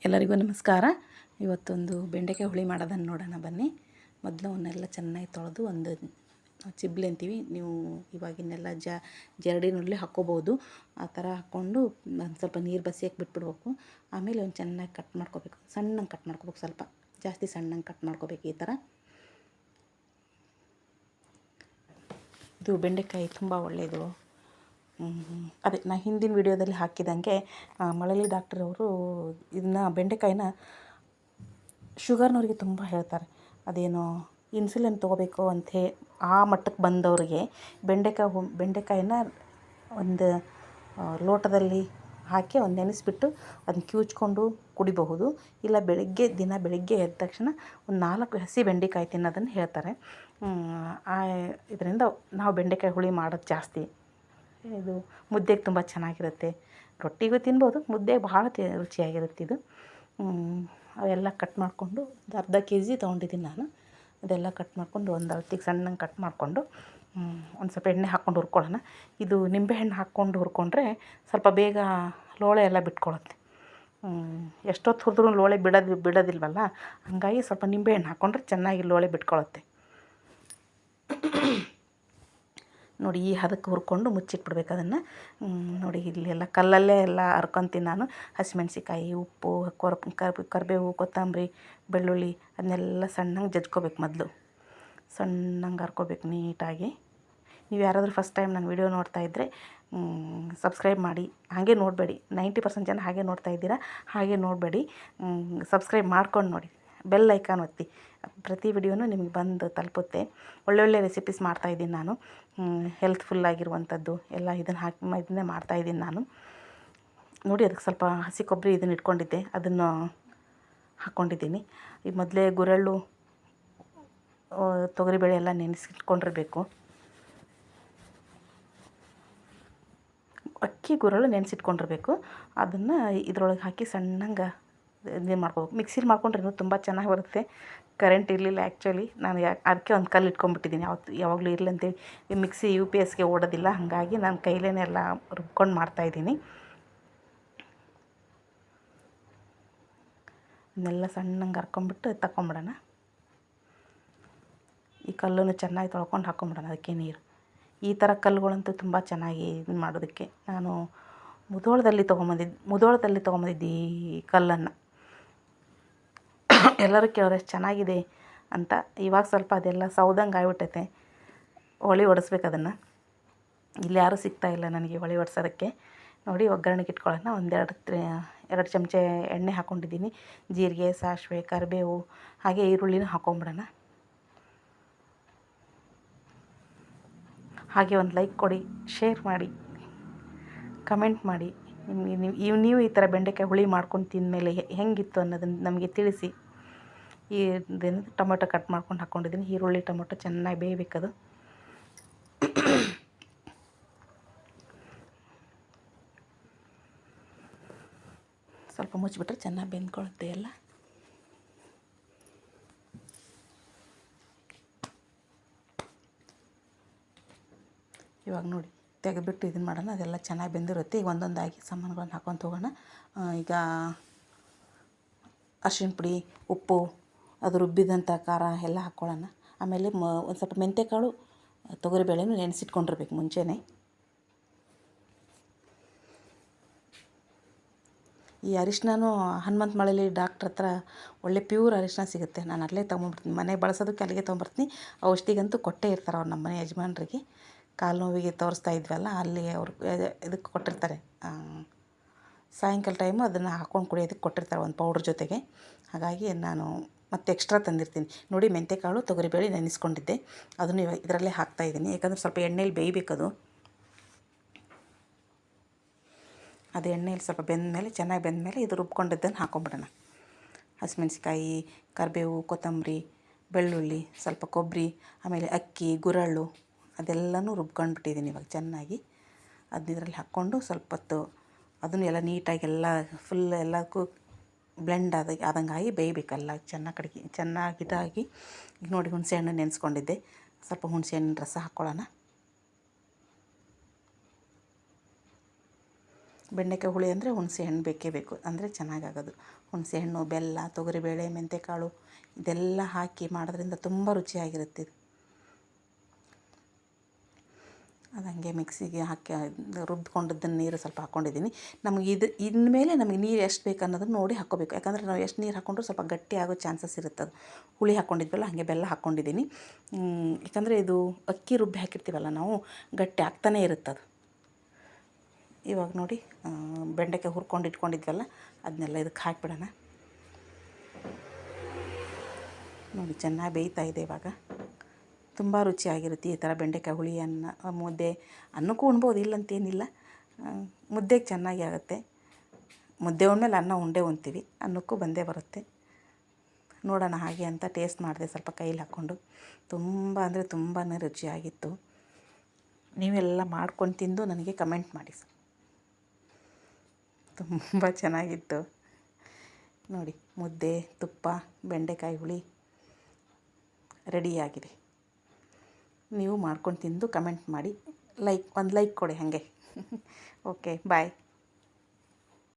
ಎಲ್ಲರಿಗೂ ನಮಸ್ಕಾರ. ಇವತ್ತೊಂದು ಬೆಂಡೆಕಾಯಿ ಹುಳಿ ಮಾಡೋದನ್ನು ನೋಡೋಣ ಬನ್ನಿ. ಮೊದಲು ಅವನ್ನೆಲ್ಲ ಚೆನ್ನಾಗಿ ತೊಳೆದು ಒಂದು ಚಿಬ್ಲಿ ಅಂತೀವಿ, ನೀವು ಇವಾಗಿನೆಲ್ಲ ಜರಡಿನಲ್ಲಿ ಹಾಕ್ಕೋಬೋದು. ಆ ಥರ ಹಾಕ್ಕೊಂಡು ಒಂದು ಸ್ವಲ್ಪ ನೀರು ಬಸಿಯಕ್ಕೆ ಬಿಟ್ಬಿಡ್ಬೇಕು. ಆಮೇಲೆ ಒಂದು ಚೆನ್ನಾಗಿ ಕಟ್ ಮಾಡ್ಕೋಬೇಕು, ಸಣ್ಣಗೆ ಕಟ್ ಮಾಡ್ಕೋಬೇಕು, ಸ್ವಲ್ಪ ಜಾಸ್ತಿ ಸಣ್ಣಗೆ ಕಟ್ ಮಾಡ್ಕೋಬೇಕು. ಈ ಥರ ಇದು ಬೆಂಡೆಕಾಯಿ ತುಂಬ ಒಳ್ಳೆಯದು. ಅದೇ ನಾ ಹಿಂದಿನ ವಿಡಿಯೋದಲ್ಲಿ ಹಾಕಿದಂಗೆ ಮಳಲಿ ಡಾಕ್ಟರ್ ಅವರು ಇದನ್ನ ಬೆಂಡೆಕಾಯಿನ ಶುಗರ್ನವ್ರಿಗೆ ತುಂಬ ಹೇಳ್ತಾರೆ. ಅದೇನೋ ಇನ್ಸುಲಿನ್ ತೊಗೋಬೇಕು ಅಂಥೇ ಆ ಮಟ್ಟಕ್ಕೆ ಬಂದವ್ರಿಗೆ ಬೆಂಡೆಕಾಯಿನ ಒಂದು ಲೋಟದಲ್ಲಿ ಹಾಕಿ ಒಂದು ನೆನೆಸ್ಬಿಟ್ಟು ಅದನ್ನ ಕಿವುಚ್ಕೊಂಡು ಕುಡಿಬಹುದು. ಇಲ್ಲ ದಿನ ಬೆಳಗ್ಗೆ ಎದ್ದ ತಕ್ಷಣ ಒಂದು 4 ಹಸಿ ಬೆಂಡೆಕಾಯಿ ತಿನ್ನೋದನ್ನು ಹೇಳ್ತಾರೆ. ಇದರಿಂದ ನಾವು ಬೆಂಡೆಕಾಯಿ ಹುಳಿ ಮಾಡೋದು ಜಾಸ್ತಿ. ಇದು ಮುದ್ದೆಗೆ ತುಂಬ ಚೆನ್ನಾಗಿರುತ್ತೆ, ರೊಟ್ಟಿಗೂ ತಿನ್ಬೋದು, ಮುದ್ದೆಗೆ ಭಾಳ ರುಚಿಯಾಗಿರುತ್ತೆ ಇದು. ಅವೆಲ್ಲ ಕಟ್ ಮಾಡಿಕೊಂಡು ಒಂದು ಅರ್ಧ ಕೆಜಿ ತೊಗೊಂಡಿದ್ದೀನಿ ನಾನು. ಅದೆಲ್ಲ ಕಟ್ ಮಾಡಿಕೊಂಡು ಒಂದು ಅಳತೆಗೆ ಸಣ್ಣಗೆ ಕಟ್ ಮಾಡಿಕೊಂಡು ಒಂದು ಸ್ವಲ್ಪ ಎಣ್ಣೆ ಹಾಕ್ಕೊಂಡು ಹುರ್ಕೊಳ್ಳೋಣ. ಇದು ನಿಂಬೆಹಣ್ಣು ಹಾಕ್ಕೊಂಡು ಹುರ್ಕೊಂಡ್ರೆ ಸ್ವಲ್ಪ ಬೇಗ ಲೋಳೆ ಎಲ್ಲ ಬಿಟ್ಕೊಳ್ಳುತ್ತೆ. ಎಷ್ಟೊತ್ತು ಹುರಿದ್ರೂ ಲೋಳೆ ಬಿಡೋದಿಲ್ವಲ್ಲ, ಹಾಗಾಗಿ ಸ್ವಲ್ಪ ನಿಂಬೆಹಣ್ಣು ಹಾಕ್ಕೊಂಡ್ರೆ ಚೆನ್ನಾಗಿ ಲೋಳೆ ಬಿಟ್ಕೊಳ್ಳುತ್ತೆ. ನೋಡಿ, ಈ ಹದಕ್ಕೆ ಹುರ್ಕೊಂಡು ಮುಚ್ಚಿಟ್ಬಿಡ್ಬೇಕು ಅದನ್ನು. ನೋಡಿ, ಇಲ್ಲಿ ಎಲ್ಲ ಕಲ್ಲಲ್ಲೇ ಎಲ್ಲ ಹರ್ಕೊತೀನಿ ನಾನು. ಹಸಿಮೆಣ್ಸಿಕಾಯಿ, ಉಪ್ಪು, ಕರಿಬೇವು, ಕೊತ್ತಂಬರಿ, ಬೆಳ್ಳುಳ್ಳಿ ಅದನ್ನೆಲ್ಲ ಸಣ್ಣಗೆ ಜಜ್ಕೋಬೇಕು. ಮೊದಲು ಸಣ್ಣಗೆ ಹರ್ಕೋಬೇಕು ನೀಟಾಗಿ. ನೀವು ಯಾರಾದರೂ ಫಸ್ಟ್ ಟೈಮ್ ನನ್ನ ವಿಡಿಯೋ ನೋಡ್ತಾಯಿದ್ರೆ ಸಬ್ಸ್ಕ್ರೈಬ್ ಮಾಡಿ. ಹಾಗೆ ನೋಡಬೇಡಿ, 90% ಜನ ಹಾಗೆ ನೋಡ್ತಾ ಇದ್ದೀರಾ. ಹಾಗೆ ನೋಡಬೇಡಿ, ಸಬ್ಸ್ಕ್ರೈಬ್ ಮಾಡ್ಕೊಂಡು ನೋಡಿ, ಬೆಲ್ ಐಕಾನ್ ಒತ್ತಿ. ಪ್ರತಿ ವಿಡಿಯೋನೂ ನಿಮಗೆ ಬಂದು ತಲುಪುತ್ತೆ. ಒಳ್ಳೊಳ್ಳೆ ರೆಸಿಪೀಸ್ ಮಾಡ್ತಾಯಿದ್ದೀನಿ ನಾನು, ಹೆಲ್ತ್ಫುಲ್ಲಾಗಿರುವಂಥದ್ದು ಎಲ್ಲ ಇದನ್ನೇ ಮಾಡ್ತಾಯಿದ್ದೀನಿ ನಾನು. ನೋಡಿ, ಅದಕ್ಕೆ ಸ್ವಲ್ಪ ಹಸಿ ಕೊಬ್ಬರಿ ಇದನ್ನು ಇಟ್ಕೊಂಡಿದ್ದೆ, ಅದನ್ನು ಹಾಕ್ಕೊಂಡಿದ್ದೀನಿ. ಈಗ ಮೊದಲೇ ಗುರೆಳ್ಳು, ತೊಗರಿಬೇಳೆ ಎಲ್ಲ ನೆನೆಸಿಟ್ಕೊಂಡಿರಬೇಕು. ಅಕ್ಕಿ ಗುರೆಳ್ಳು ನೆನೆಸಿಟ್ಕೊಂಡಿರಬೇಕು. ಅದನ್ನು ಇದ್ರೊಳಗೆ ಹಾಕಿ ಸಣ್ಣಗೆ ಇದೇನು ಮಾಡ್ಕೋಬೇಕು. ಮಿಕ್ಸಿಲಿ ಮಾಡ್ಕೊಂಡ್ರೆ ಇನ್ನೂ ತುಂಬ ಚೆನ್ನಾಗಿ ಬರುತ್ತೆ. ಕರೆಂಟ್ ಇರಲಿಲ್ಲ ಆ್ಯಕ್ಚುಲಿ, ನಾನು ಅದಕ್ಕೆ ಒಂದು ಕಲ್ಲು ಇಟ್ಕೊಂಡ್ಬಿಟ್ಟಿದ್ದೀನಿ. ಯಾವಾಗಲೂ ಇರಲಿ ಅಂತೇಳಿ. ಈ ಮಿಕ್ಸಿ UPSಗೆ ಓಡೋದಿಲ್ಲ, ಹಾಗಾಗಿ ನಾನು ಕೈಲೇ ಎಲ್ಲ ರುಬ್ಕೊಂಡು ಮಾಡ್ತಾಯಿದ್ದೀನಿ. ಇದನ್ನೆಲ್ಲ ಸಣ್ಣಗೆ ಹರ್ಕೊಂಬಿಟ್ಟು ತಗೊಂಬಿಡೋಣ. ಈ ಕಲ್ಲನ್ನು ಚೆನ್ನಾಗಿ ತೊಳ್ಕೊಂಡು ಹಾಕ್ಕೊಂಬಿಡೋಣ ಅದಕ್ಕೆ ನೀರು. ಈ ಥರ ಕಲ್ಲುಗಳಂತೂ ತುಂಬ ಚೆನ್ನಾಗಿ ಇದನ್ನು ಮಾಡೋದಕ್ಕೆ. ನಾನು ಮುಧೋಳದಲ್ಲಿ ತೊಗೊಂಬಂದಿದ್ದೆ ಈ ಕಲ್ಲನ್ನು. ಎಲ್ಲರೂ ಕೇಳೋರು ಎಷ್ಟು ಚೆನ್ನಾಗಿದೆ ಅಂತ. ಇವಾಗ ಸ್ವಲ್ಪ ಅದೆಲ್ಲ ಸೌದಂಗೆ ಆಗ್ಬಿಟ್ಟೈತೆ. ಹೊಳಿ ಹೊಡೆಸ್ಬೇಕು ಅದನ್ನು. ಇಲ್ಲಿ ಯಾರೂ ಸಿಗ್ತಾಯಿಲ್ಲ ನನಗೆ ಹೊಳಿ ಹೊಡ್ಸೋದಕ್ಕೆ. ನೋಡಿ, ಒಗ್ಗರಣೆಗೆ ಇಟ್ಕೊಳ್ಳೋಣ. 2 ಚಮಚ ಎಣ್ಣೆ ಹಾಕ್ಕೊಂಡಿದ್ದೀನಿ. ಜೀರಿಗೆ, ಸಾಸಿವೆ, ಕರಿಬೇವು, ಹಾಗೆ ಈರುಳ್ಳಿನೂ ಹಾಕ್ಕೊಂಬಿಡೋಣ. ಹಾಗೆ ಒಂದು ಲೈಕ್ ಕೊಡಿ, ಶೇರ್ ಮಾಡಿ, ಕಮೆಂಟ್ ಮಾಡಿ. ನೀವು ಈ ಥರ ಬೆಂಡೆಕಾಯಿ ಹುಳಿ ಮಾಡ್ಕೊಂಡು ತಿಂದಮೇಲೆ ಹೆಂಗಿತ್ತು ಅನ್ನೋದನ್ನು ನಮಗೆ ತಿಳಿಸಿ. ಟೊಮೆಟೊ ಕಟ್ ಮಾಡ್ಕೊಂಡು ಹಾಕ್ಕೊಂಡಿದ್ದೀನಿ. ಈರುಳ್ಳಿ ಟೊಮೆಟೊ ಚೆನ್ನಾಗಿ ಬೇಯಬೇಕದು. ಸ್ವಲ್ಪ ಮುಚ್ಚಿಬಿಟ್ರೆ ಚೆನ್ನಾಗಿ ಬೆಂದ್ಕೊಳ್ಳುತ್ತೆ ಎಲ್ಲ. ಇವಾಗ ನೋಡಿ, ತೆಗೆದುಬಿಟ್ಟು ಇದನ್ನು ಮಾಡೋಣ. ಅದೆಲ್ಲ ಚೆನ್ನಾಗಿ ಬೆಂದಿರುತ್ತೆ. ಈಗ ಒಂದೊಂದಾಗಿ ಸಾಮಾನುಗಳನ್ನು ಹಾಕ್ಕೊಂತ ಹೋಗೋಣ. ಈಗ ಅರಿಶಿಣ ಪುಡಿ, ಉಪ್ಪು, ಅದು ರುಬ್ಬಿದಂಥ ಖಾರ ಎಲ್ಲ ಹಾಕ್ಕೊಳ್ಳೋಣ. ಆಮೇಲೆ ಒಂದು ಸ್ವಲ್ಪ ಮೆಂತ್ಯಕಾಳು, ತೊಗರಿಬೇಳೆನೂ ನೆನೆಸಿಟ್ಕೊಂಡಿರ್ಬೇಕು ಮುಂಚೆನೇ. ಈ ಅರಿಶಿನೂ ಹನುಮಂತ ಮಳಲಿ ಡಾಕ್ಟ್ರ್ ಹತ್ರ ಒಳ್ಳೆ ಪ್ಯೂರ್ ಅರಿಶಿನ ಸಿಗುತ್ತೆ. ನಾನು ಅಲ್ಲೇ ತೊಗೊಂಡ್ಬಿಡ್ತೀನಿ. ಮನೆಗೆ ಬಳಸೋದಕ್ಕೆ ಅಲ್ಲಿಗೆ ತೊಗೊಂಬರ್ತೀನಿ. ಔಷಧಿಗಂತೂ ಕೊಟ್ಟೇ ಇರ್ತಾರೆ ಅವ್ರು. ನಮ್ಮ ಮನೆ ಯಜಮಾನ್ರಿಗೆ ಕಾಲು ನೋವಿಗೆ ತೋರಿಸ್ತಾ ಇದ್ವಲ್ಲ, ಅಲ್ಲಿ ಅವರು ಇದಕ್ಕೆ ಕೊಟ್ಟಿರ್ತಾರೆ. ಸಾಯಂಕಾಲ ಟೈಮು ಅದನ್ನು ಹಾಕ್ಕೊಂಡು ಕುಡಿಯೋದಕ್ಕೆ ಕೊಟ್ಟಿರ್ತಾರೆ ಒಂದು ಪೌಡ್ರ್ ಜೊತೆಗೆ. ಹಾಗಾಗಿ ನಾನು ಮತ್ತೆ ಎಕ್ಸ್ಟ್ರಾ ತಂದಿರ್ತೀನಿ. ನೋಡಿ, ಮೆಂತ್ಯಕಾಳು, ತೊಗರಿಬೇಳೆ ನೆನೆಸ್ಕೊಂಡಿದ್ದೆ, ಅದನ್ನು ಇವಾಗ ಇದರಲ್ಲೇ ಹಾಕ್ತಾಯಿದ್ದೀನಿ. ಯಾಕಂದರೆ ಸ್ವಲ್ಪ ಎಣ್ಣೆಲಿ ಬೇಯಬೇಕದು. ಅದು ಎಣ್ಣೆಯಲ್ಲಿ ಸ್ವಲ್ಪ ಚೆನ್ನಾಗಿ ಬೆಂದಮೇಲೆ ಇದು ರುಬ್ಕೊಂಡಿದ್ದನ್ನು ಹಾಕ್ಕೊಂಬಿಡೋಣ. ಹಸಿಮೆಣ್ಸಿಕಾಯಿ, ಕರಿಬೇವು, ಕೊತ್ತಂಬರಿ, ಬೆಳ್ಳುಳ್ಳಿ, ಸ್ವಲ್ಪ ಕೊಬ್ಬರಿ, ಆಮೇಲೆ ಅಕ್ಕಿ, ಗುರೆಳ್ಳು ಅದೆಲ್ಲನೂ ರುಬ್ಕೊಂಡ್ಬಿಟ್ಟಿದ್ದೀನಿ ಇವಾಗ ಚೆನ್ನಾಗಿ. ಅದನ್ನ ಇದರಲ್ಲಿ ಹಾಕ್ಕೊಂಡು ಸ್ವಲ್ಪ ಹೊತ್ತು ಅದನ್ನು ಎಲ್ಲ ನೀಟಾಗಿ ಎಲ್ಲ ಫುಲ್ ಎಲ್ಲದಕ್ಕೂ ಬ್ಲೆಂಡ್ ಆದಂಗಾಗಿ ಬೇಯಬೇಕಲ್ಲ ಚೆನ್ನಾಗಿ ಇದಾಗಿ. ಈಗ ನೋಡಿ, ಹುಣಸೆಹಣ್ಣು ನೆನೆಸ್ಕೊಂಡಿದ್ದೆ, ಸ್ವಲ್ಪ ಹುಣಸೆಹಣ್ಣಿನ ರಸ ಹಾಕ್ಕೊಳ್ಳೋಣ. ಬೆಂಡೆಕಾಯಿ ಹುಳಿ ಅಂದರೆ ಹುಣಸೆ ಹಣ್ಣು ಬೇಕೇ ಬೇಕು, ಅಂದರೆ ಚೆನ್ನಾಗಾಗೋದು. ಹುಣಸೆ ಹಣ್ಣು, ಬೆಲ್ಲ, ತೊಗರಿಬೇಳೆ, ಮೆಂತ್ಯಕಾಳು ಇದೆಲ್ಲ ಹಾಕಿ ಮಾಡೋದ್ರಿಂದ ತುಂಬ ರುಚಿಯಾಗಿರುತ್ತೆ ಇದು. ಅದು ಹಾಗೆ ಮಿಕ್ಸಿಗೆ ಹಾಕಿ ರುಬ್ಬಿಕೊಂಡಿದ್ದನ್ನು ನೀರು ಸ್ವಲ್ಪ ಹಾಕ್ಕೊಂಡಿದ್ದೀನಿ. ನಮಗೆ ಇನ್ಮೇಲೆ ನಮಗೆ ನೀರು ಎಷ್ಟು ಬೇಕು ಅನ್ನೋದನ್ನು ನೋಡಿ ಹಾಕ್ಕೋಬೇಕು. ಯಾಕಂದರೆ ನಾವು ಎಷ್ಟು ನೀರು ಹಾಕ್ಕೊಂಡ್ರೂ ಸ್ವಲ್ಪ ಗಟ್ಟಿ ಆಗೋ ಚಾನ್ಸಸ್ ಇರುತ್ತೆ. ಅದು ಹುಳಿ ಹಾಕ್ಕೊಂಡಿದ್ವಲ್ಲ, ಹಾಗೆ ಬೆಲ್ಲ ಹಾಕ್ಕೊಂಡಿದ್ದೀನಿ. ಯಾಕಂದರೆ ಇದು ಅಕ್ಕಿ ರುಬ್ಬಿ ಹಾಕಿರ್ತೀವಲ್ಲ ನಾವು, ಗಟ್ಟಿ ಆಗ್ತಾನೇ ಇರುತ್ತೆ ಅದು. ಇವಾಗ ನೋಡಿ ಬೆಂಡೆಕಾಯಿ ಹುರ್ಕೊಂಡು ಇಟ್ಕೊಂಡಿದ್ವಲ್ಲ ಅದನ್ನೆಲ್ಲ ಇದಕ್ಕೆ ಹಾಕಿಬಿಡೋಣ. ನೋಡಿ ಚೆನ್ನಾಗಿ ಬೇಯ್ತಾ ಇದೆ ಇವಾಗ. ತುಂಬ ರುಚಿಯಾಗಿರುತ್ತೆ ಈ ಥರ ಬೆಂಡೆಕಾಯಿ ಹುಳಿ ಅನ್ನ. ಮುದ್ದೆ ಅನ್ನಕ್ಕೂ ಉಣ್ಬೋದು, ಇಲ್ಲಂತೇನಿಲ್ಲ. ಮುದ್ದೆಗೆ ಚೆನ್ನಾಗಿ ಆಗುತ್ತೆ. ಮುದ್ದೆ ಉಣ್ಮೇಲೆ ಅನ್ನ ಉಂಡೇ ಉಣ್ತೀವಿ, ಅನ್ನಕ್ಕೂ ಬಂದೇ ಬರುತ್ತೆ. ನೋಡೋಣ ಹಾಗೆ ಅಂತ ಟೇಸ್ಟ್ ಮಾಡಿದೆ ಸ್ವಲ್ಪ ಕೈಲಿ ಹಾಕ್ಕೊಂಡು. ತುಂಬ ಅಂದರೆ ತುಂಬಾ ರುಚಿಯಾಗಿತ್ತು. ನೀವೆಲ್ಲ ಮಾಡ್ಕೊಂಡು ತಿಂದು ನನಗೆ ಕಮೆಂಟ್ ಮಾಡಿ. ತುಂಬ ಚೆನ್ನಾಗಿತ್ತು ನೋಡಿ. ಮುದ್ದೆ, ತುಪ್ಪ, ಬೆಂಡೆಕಾಯಿ ಹುಳಿ ರೆಡಿಯಾಗಿದೆ. ನೀವು ಮಾಡ್ಕೊಂಡು ತಿಂದು ಕಮೆಂಟ್ ಮಾಡಿ. ಒಂದು ಲೈಕ್ ಕೊಡಿ ಹಾಗೆ. ಓಕೆ, ಬಾಯ್.